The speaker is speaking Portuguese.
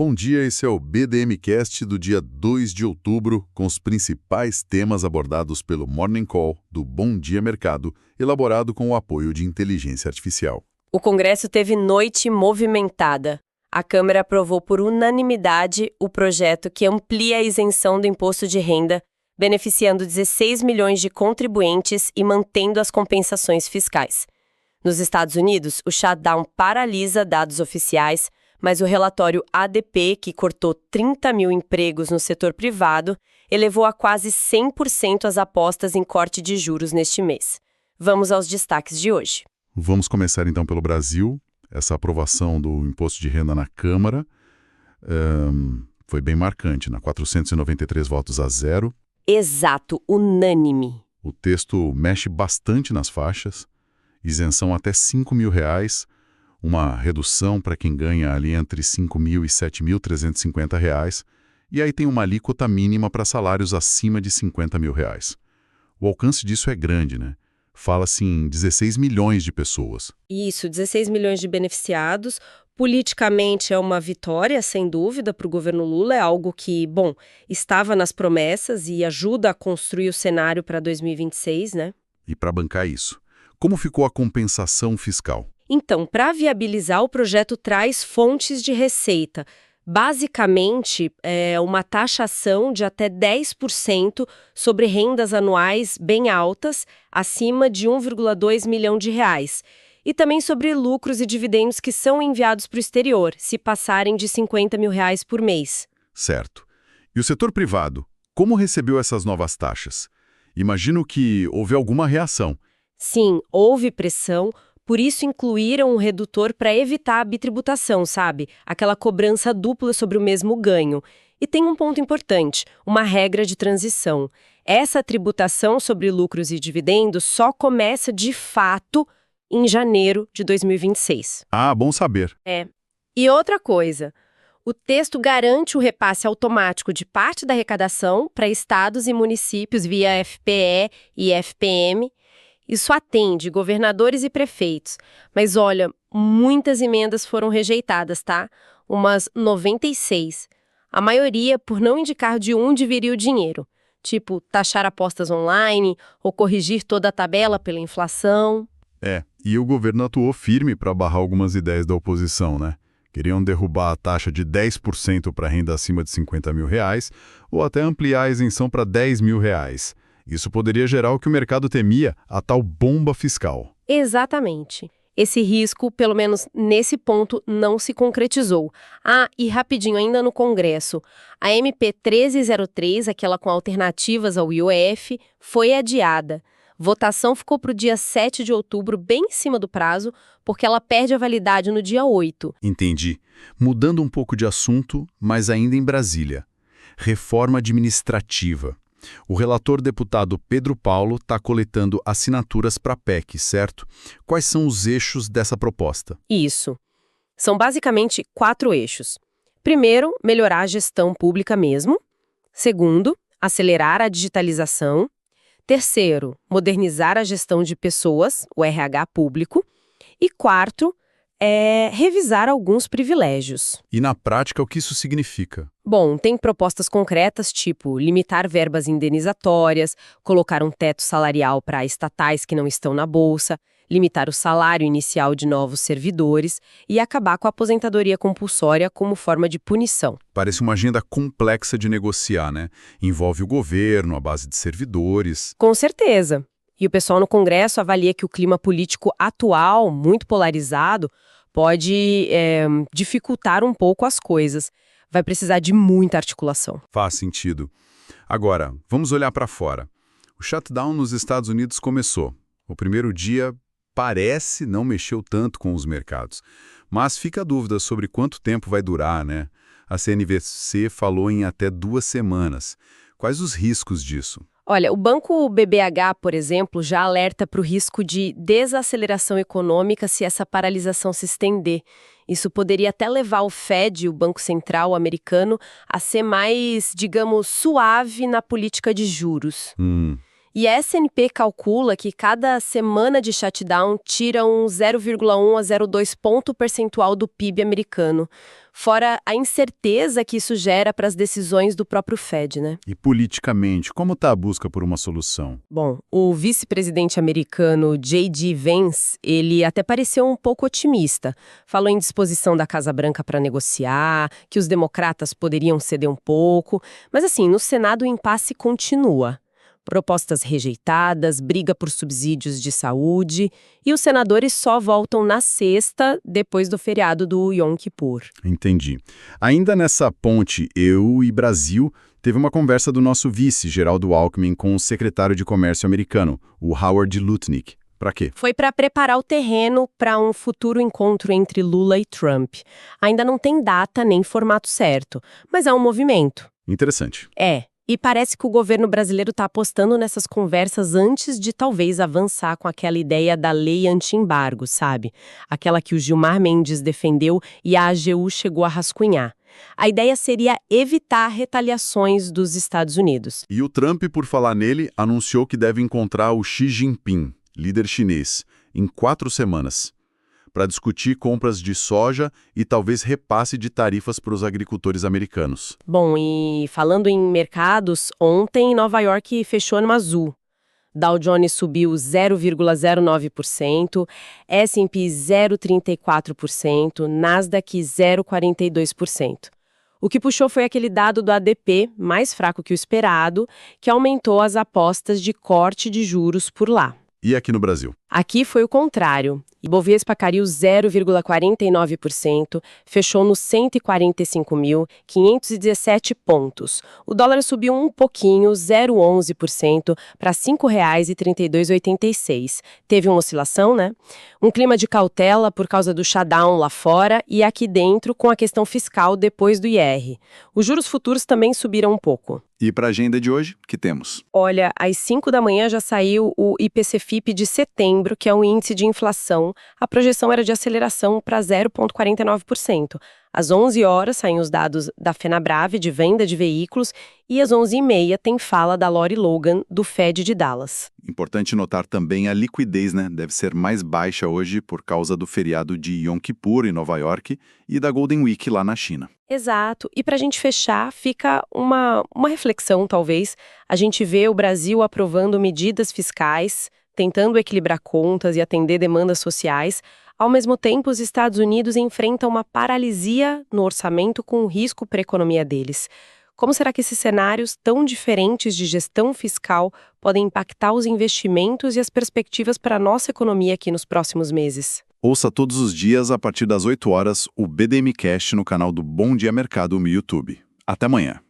Bom dia, esse é o BDMcast do dia 2 de outubro, com os principais temas abordados pelo Morning Call do Bom Dia Mercado, elaborado com o apoio de inteligência artificial. O Congresso teve noite movimentada. A Câmara aprovou por unanimidade o projeto que amplia a isenção do imposto de renda, beneficiando 16 milhões de contribuintes e mantendo as compensações fiscais. Nos Estados Unidos, o shutdown paralisa dados oficiais, mas o relatório ADP, que cortou 30 mil empregos no setor privado, elevou a quase 100% as apostas em corte de juros neste mês. Vamos aos destaques de hoje. Vamos começar então pelo Brasil. Essa aprovação do imposto de renda na Câmara foi bem marcante, 493 votos a 0. Exato, unânime. O texto mexe bastante nas faixas, isenção até R$ 5.000, uma redução para quem ganha ali entre R$ 5.000 e R$ 7.350, e aí tem uma alíquota mínima para salários acima de R$ 50.000. O alcance disso é grande, né? Fala-se em 16 milhões de pessoas. Isso, 16 milhões de beneficiados. Politicamente é uma vitória, sem dúvida, para o governo Lula. É algo que, estava nas promessas e ajuda a construir o cenário para 2026, né? E para bancar isso, como ficou a compensação fiscal? Então, para viabilizar, o projeto traz fontes de receita. Basicamente, é uma taxação de até 10% sobre rendas anuais bem altas, acima de 1,2 milhão de reais. E também sobre lucros e dividendos que são enviados para o exterior, se passarem de R$ 50 mil por mês. Certo. E o setor privado, como recebeu essas novas taxas? Imagino que houve alguma reação. Sim, houve pressão. Por isso incluíram um redutor para evitar a bitributação, sabe? Aquela cobrança dupla sobre o mesmo ganho. E tem um ponto importante, uma regra de transição. Essa tributação sobre lucros e dividendos só começa de fato em janeiro de 2026. Ah, bom saber. E outra coisa, o texto garante o repasse automático de parte da arrecadação para estados e municípios via FPE e FPM. Isso atende governadores e prefeitos. Mas olha, muitas emendas foram rejeitadas, tá? Umas 96. A maioria por não indicar de onde viria o dinheiro. Tipo, taxar apostas online ou corrigir toda a tabela pela inflação. E o governo atuou firme para barrar algumas ideias da oposição, né? Queriam derrubar a taxa de 10% para renda acima de R$ 50 mil ou até ampliar a isenção para R$ 10 mil. Isso poderia gerar o que o mercado temia, a tal bomba fiscal. Exatamente. Esse risco, pelo menos nesse ponto, não se concretizou. Ah, e rapidinho, ainda no Congresso, a MP 1303, aquela com alternativas ao IOF, foi adiada. Votação ficou para o dia 7 de outubro, bem em cima do prazo, porque ela perde a validade no dia 8. Entendi. Mudando um pouco de assunto, mas ainda em Brasília. Reforma administrativa. O relator deputado Pedro Paulo está coletando assinaturas para a PEC, certo? Quais são os eixos dessa proposta? Isso. São basicamente 4 eixos. Primeiro, melhorar a gestão pública mesmo. Segundo, acelerar a digitalização. Terceiro, modernizar a gestão de pessoas, o RH público. E quarto, revisar alguns privilégios. E na prática, o que isso significa? Bom, tem propostas concretas, tipo limitar verbas indenizatórias, colocar um teto salarial para estatais que não estão na bolsa, limitar o salário inicial de novos servidores e acabar com a aposentadoria compulsória como forma de punição. Parece uma agenda complexa de negociar, né? Envolve o governo, a base de servidores. Com certeza. E o pessoal no Congresso avalia que o clima político atual, muito polarizado, pode dificultar um pouco as coisas. Vai precisar de muita articulação. Faz sentido. Agora, vamos olhar para fora. O shutdown nos Estados Unidos começou. O primeiro dia parece não mexeu tanto com os mercados. Mas fica a dúvida sobre quanto tempo vai durar, né? A CNBC falou em até 2 semanas. Quais os riscos disso? Olha, o Banco BBH, por exemplo, já alerta para o risco de desaceleração econômica se essa paralisação se estender. Isso poderia até levar o Fed, o Banco Central americano, a ser mais, digamos, suave na política de juros. E a S&P calcula que cada semana de shutdown tira um 0,1 a 0,2 ponto percentual do PIB americano, fora a incerteza que isso gera para as decisões do próprio Fed, né? E politicamente, como está a busca por uma solução? Bom, o vice-presidente americano J.D. Vance, ele até pareceu um pouco otimista. Falou em disposição da Casa Branca para negociar, que os democratas poderiam ceder um pouco, mas assim, no Senado o impasse continua. Propostas rejeitadas, briga por subsídios de saúde, e os senadores só voltam na sexta, depois do feriado do Yom Kippur. Entendi. Ainda nessa ponte EU e Brasil, teve uma conversa do nosso vice, Geraldo Alckmin, com o secretário de Comércio americano, o Howard Lutnick. Para quê? Foi para preparar o terreno para um futuro encontro entre Lula e Trump. Ainda não tem data nem formato certo, mas é um movimento. Interessante. E parece que o governo brasileiro está apostando nessas conversas antes de talvez avançar com aquela ideia da lei anti-embargo, sabe? Aquela que o Gilmar Mendes defendeu e a AGU chegou a rascunhar. A ideia seria evitar retaliações dos Estados Unidos. E o Trump, por falar nele, anunciou que deve encontrar o Xi Jinping, líder chinês, em 4 semanas, para discutir compras de soja e talvez repasse de tarifas para os agricultores americanos. Bom, e falando em mercados, ontem Nova York fechou no azul. Dow Jones subiu 0,09%, S&P 0,34%, Nasdaq 0,42%. O que puxou foi aquele dado do ADP, mais fraco que o esperado, que aumentou as apostas de corte de juros por lá. E aqui no Brasil? Aqui foi o contrário. Ibovespa caiu 0,49%, fechou nos 145.517 pontos. O dólar subiu um pouquinho, 0,11%, para R$ 5,3286. Teve uma oscilação, né? Um clima de cautela por causa do shutdown lá fora e aqui dentro com a questão fiscal depois do IR. Os juros futuros também subiram um pouco. E para a agenda de hoje, o que temos? Olha, às 5 da manhã já saiu o IPC-FIP de setembro, que é um índice de inflação. A projeção era de aceleração para 0,49%. Às 11 horas saem os dados da Fenabrave de venda de veículos e às 11h30 tem fala da Lori Logan, do Fed de Dallas. Importante notar também a liquidez, né? Deve ser mais baixa hoje por causa do feriado de Yom Kippur em Nova York e da Golden Week lá na China. Exato. E para a gente fechar, fica uma reflexão, talvez. A gente vê o Brasil aprovando medidas fiscais, tentando equilibrar contas e atender demandas sociais. Ao mesmo tempo, os Estados Unidos enfrentam uma paralisia no orçamento com o risco para a economia deles. Como será que esses cenários tão diferentes de gestão fiscal podem impactar os investimentos e as perspectivas para a nossa economia aqui nos próximos meses? Ouça todos os dias, a partir das 8 horas, o BDM Cast no canal do Bom Dia Mercado no YouTube. Até amanhã.